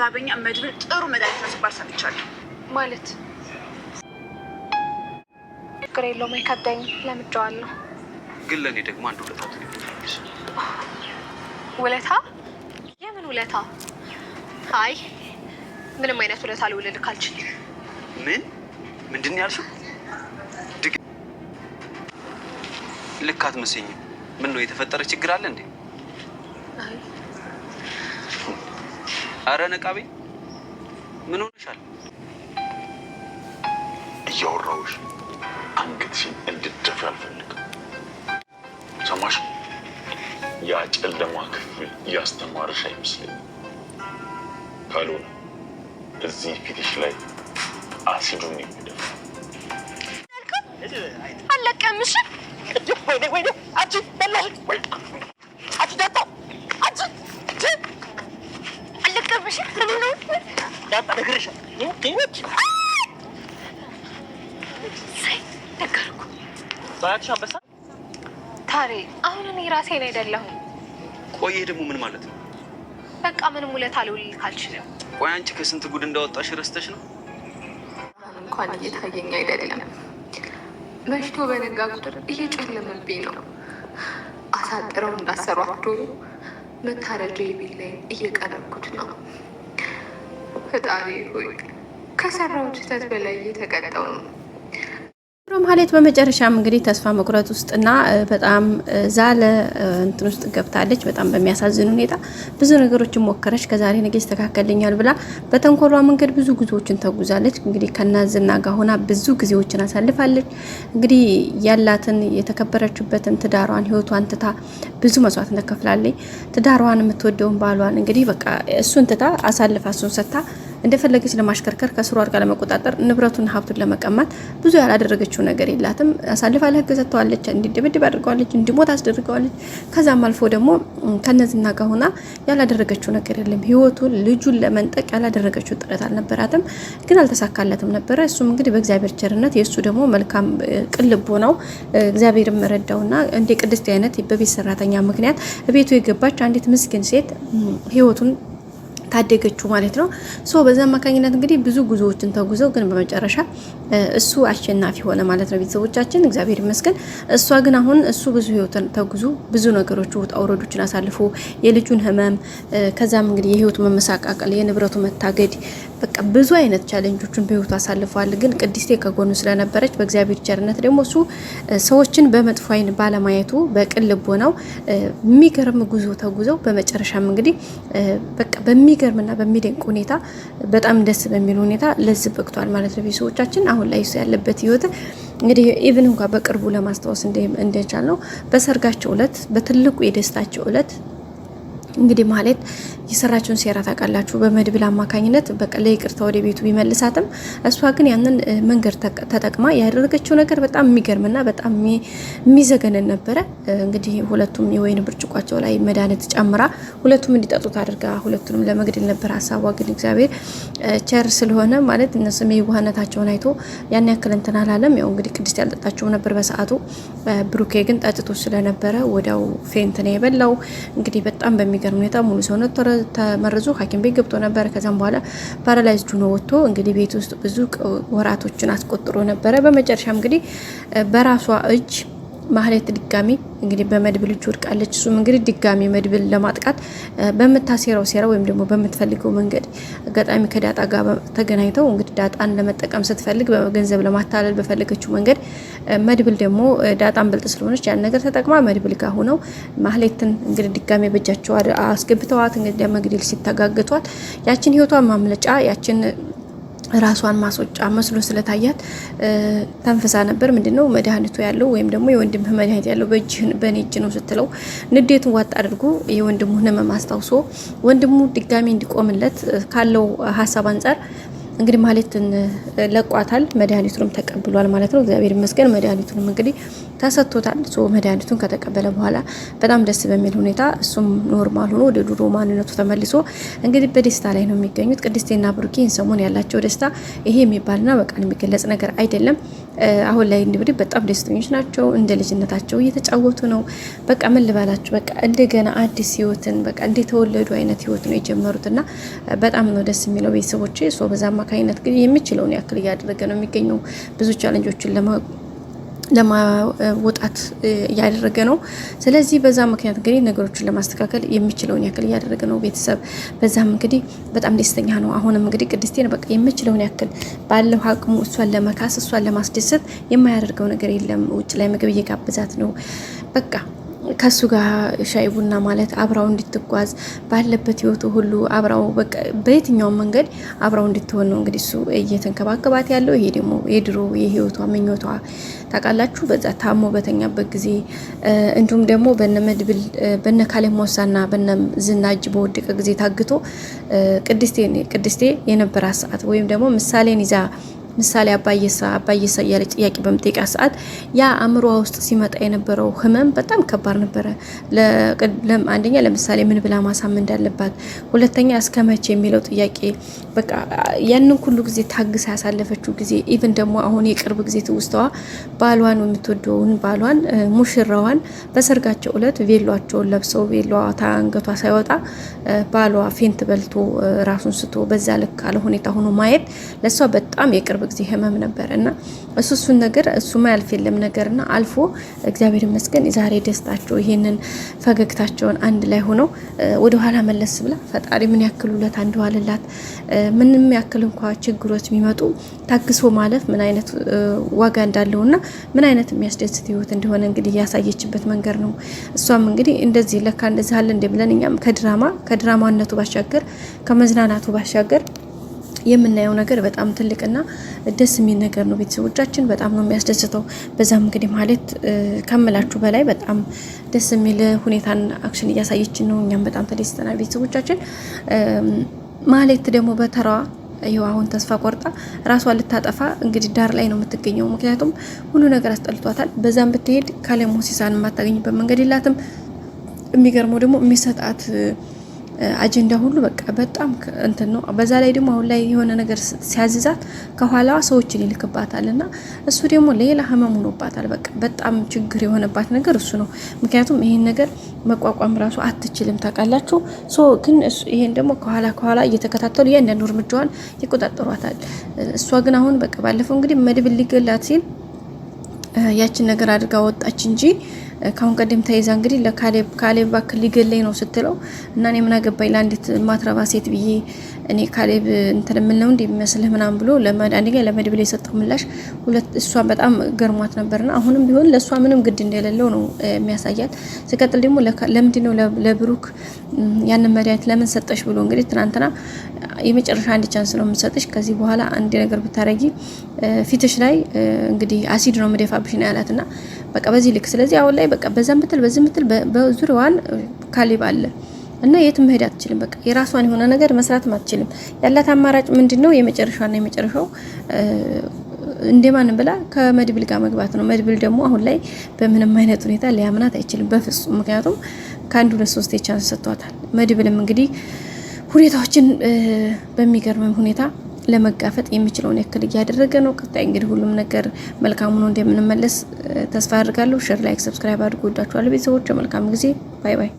ለጥጋበኛ መድብል ጥሩ መድኃኒት ነው ሲባል ሰምቻለሁ። ማለት ችግር የለውም አይከብደኝ፣ ለምጄዋለሁ። ግን ለእኔ ደግሞ አንድ ውለታ ትልብኛለሽ። ውለታ? የምን ውለታ? አይ ምንም አይነት ውለታ ልውልልክ አልችልም። ምንድን ነው ያልሽው? ልክ አትመስይኝም። ምን ነው የተፈጠረ ችግር አለ እንዴ? አረ ነቃቤ ምን ሆነሻል? እያወራሁሽ አንገትሽን እንድትደፊ አልፈልግም። ሰማሽ? ያ ጨለማ ክፍል እያስተማርሽ አይመስለኝም። ካልሆነ እዚህ ፊትሽ ላይ አሲዱን የሚደፋ አለቀምሽ። ወይኔ አንቺ በላሽ ወይ አንቺ ዳጣ አንቺ አለቀምሽ። ምን ነው ዳጣ ነግሬሻ ይወጪ ነገርኩ። ባያትሽ አንበሳ ታሬ አሁን እኔ ራሴን አይደለሁም። ቆይ ደግሞ ምን ማለት ነው? በቃ ምንም ውለታ ልውልልክ አልችልም። ቆይ አንቺ ከስንት ጉድ እንዳወጣሽ ረስተሽ ነው? እንኳን እየታየኝ አይደለም። መሽቶ በነጋ ቁጥር እየጨለመብኝ ነው። አሳጥረው እንዳሰሯት ዶሮ መታረጃ የቤት ላይ እየቀረብኩት ነው። ፈጣሪ ሆይ ከሰራሁት ስህተት በላይ እየተቀጣሁ ነው። ማህሌት በመጨረሻም እንግዲህ ተስፋ መቁረጥ ውስጥና በጣም ዛለ እንትን ውስጥ ገብታለች። በጣም በሚያሳዝን ሁኔታ ብዙ ነገሮችን ሞከረች። ከዛሬ ነገ ይስተካከልኛል ብላ በተንኮሏ መንገድ ብዙ ጉዞዎችን ተጉዛለች። እንግዲህ ከናዝና ጋር ሆና ብዙ ጊዜዎችን አሳልፋለች። እንግዲህ ያላትን የተከበረችበትን ትዳሯን ህይወቷን ትታ ብዙ መስዋዕትነት ከፍላለች። ትዳሯን የምትወደውን ባሏን እንግዲህ በቃ እሱን ትታ አሳልፋ እሱን ሰታ እንደፈለገች ለማሽከርከር ከስሩ አድርጋ ለመቆጣጠር ንብረቱን ሀብቱን ለመቀማት ብዙ ያላደረገችው ነገር የላትም። አሳልፋ ለህግ ሰጥተዋለች፣ እንዲደበድብ አድርገዋለች፣ እንዲሞት አስደርገዋለች። ከዛም አልፎ ደግሞ ከነዚህና ጋር ሆና ያላደረገችው ነገር የለም። ህይወቱን ልጁን ለመንጠቅ ያላደረገችው ጥረት አልነበራትም፣ ግን አልተሳካለትም ነበረ። እሱም እንግዲህ በእግዚአብሔር ቸርነት የእሱ ደግሞ መልካም ቅልቦ ነው እግዚአብሔር መረዳውና እንደ ቅድስት አይነት በቤት ሰራተኛ ምክንያት ቤቱ የገባች አንዲት ምስኪን ሴት ህይወቱን ታደገችው ማለት ነው። በዛ አማካኝነት እንግዲህ ብዙ ጉዞዎችን ተጉዘው ግን በመጨረሻ እሱ አሸናፊ ሆነ ማለት ነው። ቤተሰቦቻችን እግዚአብሔር ይመስገን። እሷ ግን አሁን እሱ ብዙ ህይወትን ተጉዞ ብዙ ነገሮች ውጣ ውረዶችን አሳልፎ የልጁን ህመም ከዛም እንግዲህ የህይወቱ መመሳቃቀል የንብረቱ መታገድ በቃ ብዙ አይነት ቻሌንጆችን በህይወቱ አሳልፈዋል። ግን ቅድስቴ ከጎኑ ስለነበረች በእግዚአብሔር ቸርነት ደግሞ እሱ ሰዎችን በመጥፎ አይን ባለማየቱ በቅን ልቦናው የሚገርም ጉዞ ተጉዘው በመጨረሻም እንግዲህ በቃ በሚገርምና በሚደንቅ ሁኔታ በጣም ደስ በሚል ሁኔታ ለዚህ በቅቷል ማለት ነው። ቤተሰቦቻችን አሁን ላይ እሱ ያለበት ህይወት እንግዲህ ኢቭን እንኳን በቅርቡ ለማስታወስ እንደቻል ነው በሰርጋቸው ዕለት በትልቁ የደስታቸው ዕለት እንግዲህ ማህሌት የሰራችውን ሴራ ታውቃላችሁ። በመድብል አማካኝነት በቃ ለይቅርታ ወደ ቤቱ ቢመልሳትም እሷ ግን ያንን መንገድ ተጠቅማ ያደረገችው ነገር በጣም የሚገርምና በጣም የሚዘገነን ነበረ። እንግዲህ ሁለቱም የወይን ብርጭቋቸው ላይ መድኃኒት ጨምራ ሁለቱም እንዲጠጡት አድርጋ ሁለቱንም ለመግደል ነበር ሀሳቧ። ግን እግዚአብሔር ቸር ስለሆነ ማለት እነሱም የዋህነታቸውን አይቶ ያን ያክል እንትን አላለም። ያው እንግዲህ ቅድስት ያልጠጣቸው ነበር በሰዓቱ። ብሩኬ ግን ጠጥቶ ስለነበረ ወዲያው ፌንት ነው የበላው። እንግዲህ በጣም በሚገርም ሁኔታ ሙሉ ሰውነት ተመርዞ ሐኪም ቤት ገብቶ ነበር። ከዛም በኋላ ፓራላይዝድ ሆኖ ወጥቶ እንግዲህ ቤት ውስጥ ብዙ ወራቶችን አስቆጥሮ ነበረ። በመጨረሻም እንግዲህ በራሷ እጅ ማህሌት ድጋሚ እንግዲህ በመድብል እጅ ወድቃለች። እሱም እንግዲህ ድጋሚ መድብል ለማጥቃት በመታሰራው ሴራ ወይም ደግሞ በምትፈልገው መንገድ አጋጣሚ ከዳጣ ጋር ተገናኝተው እንግዲህ ዳጣን ለመጠቀም ስትፈልግ በገንዘብ ለማታለል በፈለገችው መንገድ መድብል ደግሞ ዳጣን ብልጥ ስለሆነች ያን ነገር ተጠቅማ መድብል ጋር ሆነው ማህሌትን እንግዲህ ድጋሚ በእጃቸው አስገብተዋት እንግዲህ ለመግደል ሲተጋገቷት ያችን ህይወቷን ማምለጫ ያችን ራሷን ማስወጫ መስሎ ስለታያት ተንፈሳ ነበር። ምንድነው መድኃኒቱ ያለው ወይም ደግሞ የወንድም መድኃኒት ያለው በእኔ እጅ ነው ስትለው ንዴቱን ዋጥ አድርጎ የወንድሙን ህመም አስታውሶ ወንድሙ ድጋሚ እንዲቆምለት ካለው ሀሳብ አንፃር እንግዲህ ማህሌትን ለቋታል። መድኃኒቱንም ተቀብሏል ማለት ነው። እግዚአብሔር ይመስገን። መድኃኒቱንም እንግዲህ ተሰጥቶታል። መድኃኒቱን ከተቀበለ በኋላ በጣም ደስ በሚል ሁኔታ እሱም ኖርማል ሆኖ ወደ ድሮ ማንነቱ ተመልሶ እንግዲህ በደስታ ላይ ነው የሚገኙት። ቅድስቴና ብሩኬ ሰሞን ያላቸው ደስታ ይሄ የሚባልና በቃል የሚገለጽ ነገር አይደለም። አሁን ላይ እንግዲህ በጣም ደስተኞች ናቸው። እንደ ልጅነታቸው እየተጫወቱ ነው። በቃ ምን ልባላችሁ፣ በቃ እንደገና አዲስ ህይወትን በቃ እንደተወለዱ አይነት ህይወት ነው የጀመሩትና በጣም ነው ደስ የሚለው ቤተሰቦች። በዛ አማካኝነት ግን የሚችለውን ያክል እያደረገ ነው የሚገኘው ብዙ ቻሌንጆችን ለማውጣት እያደረገ ነው። ስለዚህ በዛ ምክንያት እንግዲህ ነገሮችን ለማስተካከል የሚችለውን ያክል እያደረገ ነው ቤተሰብ። በዛም እንግዲህ በጣም ደስተኛ ነው። አሁንም እንግዲህ ቅድስቴን በቃ የሚችለውን ያክል ባለው አቅሙ እሷን ለመካስ እሷን ለማስደሰት የማያደርገው ነገር የለም። ውጭ ላይ ምግብ እየጋበዛት ነው። በቃ ከሱ ጋር ሻይ ቡና ማለት አብራው እንድትጓዝ ባለበት ህይወቱ ሁሉ አብራው በቃ በየትኛው መንገድ አብራው እንድትሆን ነው እንግዲህ እሱ እየተንከባከባት ያለው። ይሄ ደግሞ የድሮ የህይወቷ ምኞቷ ታውቃላችሁ። በዛ ታሞ በተኛበት ጊዜ እንዲሁም ደግሞ በነ መድብል በነ ካሌብ ሞሳና በነ ዝናጅ በወደቀ ጊዜ ታግቶ ቅድስቴ የነበራት ሰዓት ወይም ደግሞ ምሳሌን ይዛ ምሳሌ አባየሳ እያለ ጥያቄ በምጠይቃ ሰዓት ያ አእምሯ ውስጥ ሲመጣ የነበረው ህመም በጣም ከባድ ነበረ። አንደኛ ለምሳሌ ምን ብላ ማሳመን እንዳለባት፣ ሁለተኛ እስከ መቼ የሚለው ጥያቄ በቃ ያንን ሁሉ ጊዜ ታግሳ ያሳለፈችው ጊዜ ኢቭን ደግሞ አሁን የቅርብ ጊዜ ትውስተዋ ባሏን የምትወደውን ባሏን ሙሽራዋን በሰርጋቸው እለት ቬሏቸውን ለብሰው ቬሏ ታንገቷ ሳይወጣ ባሏ ፌንት በልቶ ራሱን ስቶ በዛ ልክ አለ ሁኔታ ሆኖ ማየት ለሷ በጣም የቅርብ ጊዜ ህመም ነበር እና እሱን ነገር እሱማ ያልፍ የለም ነገርና አልፎ እግዚአብሔር ይመስገን ዛሬ ደስታቸው ይሄንን ፈገግታቸውን አንድ ላይ ሆነው ወደ ኋላ መለስ ብላ ፈጣሪ ምን ያክል ውለታ እንደዋለላት ምንም ያክል እንኳን ችግሮች ቢመጡ ታግሶ ማለፍ ምን አይነት ዋጋ እንዳለውና ምን አይነት የሚያስደስት ህይወት እንደሆነ እንግዲህ ያሳየችበት መንገድ ነው። እሷም እንግዲህ እንደዚህ ለካ እንደዚህ አለ እንደ ብለን እኛም ከድራማነቱ ባሻገር ከመዝናናቱ ባሻገር የምናየው ነገር በጣም ትልቅና ደስ የሚል ነገር ነው። ቤተሰቦቻችን በጣም ነው የሚያስደስተው። በዛም እንግዲህ ማለት ከምላችሁ በላይ በጣም ደስ የሚል ሁኔታን አክሽን እያሳየችን ነው። እኛም በጣም ተደስተናል ቤተሰቦቻችን። ማለት ደግሞ በተራዋ ይኸው አሁን ተስፋ ቆርጣ ራሷን ልታጠፋ እንግዲህ ዳር ላይ ነው የምትገኘው። ምክንያቱም ሁሉ ነገር አስጠልቷታል። በዛም ብትሄድ ካሌብ ሞሲሳን የማታገኝበት መንገድ የላትም። የሚገርመው ደግሞ የሚሰጣት አጀንዳ ሁሉ በቃ በጣም እንትን ነው። በዛ ላይ ደግሞ አሁን ላይ የሆነ ነገር ሲያዝዛት ከኋላዋ ሰዎችን ይልክባታል እና እሱ ደግሞ ሌላ ህመም ሆኖባታል። በቃ በጣም ችግር የሆነባት ነገር እሱ ነው። ምክንያቱም ይሄን ነገር መቋቋም ራሱ አትችልም ታውቃላችሁ። ግን ይሄን ደግሞ ከኋላ እየተከታተሉ እያንዳንዱ እርምጃዋን ይቆጣጠሯታል። እሷ ግን አሁን በቃ ባለፈው እንግዲህ መድብል ሊገላት ሲል ያችን ነገር አድርጋ ወጣች እንጂ ካሁን ቀደም ተይዛ እንግዲህ ለካሌብ ባክ ሊገለኝ ነው ስትለው እና እኔ ምን አገባኝ ለአንዲት ማትረባ ሴት ብዬ እኔ ካሌብ እንትን ምን ነው እንደሚመስልህ ምናምን ብሎ አንደኛ ለመድብል የሰጠው ምላሽ እሷ በጣም ገርሟት ነበርና አሁንም ቢሆን ለእሷ ምንም ግድ እንደሌለው ነው የሚያሳያት። ሲቀጥል ደግሞ ለምንድን ነው ለብሩክ ያንን መድኃኒት ለምን ሰጠሽ ብሎ እንግዲህ ትናንትና የመጨረሻ አንድ ቻንስ ነው የምሰጥሽ፣ ከዚህ በኋላ አንድ ነገር ብታረጊ ፊትሽ ላይ እንግዲህ አሲድ ነው መደፋብሽ ነው ያላትና በቃ በዚህ ልክ። ስለዚህ አሁን ላይ በቃ በዛም ብትል በዚህ ምትል በዙሪያዋን ካሌብ አለ እና የትም መሄድ አትችልም። በቃ የራሷን የሆነ ነገር መስራትም አትችልም። ያላት አማራጭ ምንድነው? የመጨረሻው እንደማንም ብላ ከመድብል ጋር መግባት ነው። መድብል ደግሞ አሁን ላይ በምንም አይነት ሁኔታ ሊያምናት አይችልም በፍጹም። ምክንያቱም ከአንድ ሁለት ሶስት ቻንስ ሰጥቷታል። መድብልም እንግዲህ ሁኔታዎችን በሚገርም ሁኔታ ለመጋፈጥ የሚችለውን ያክል እያደረገ ነው። ቀጣይ እንግዲህ ሁሉም ነገር መልካም ሆኖ እንደምንመለስ ተስፋ አድርጋለሁ። ሼር፣ ላይክ፣ ሰብስክራይብ አድርጉ። ወዳችኋለሁ ቤተሰቦች። መልካም ጊዜ። ባይ ባይ።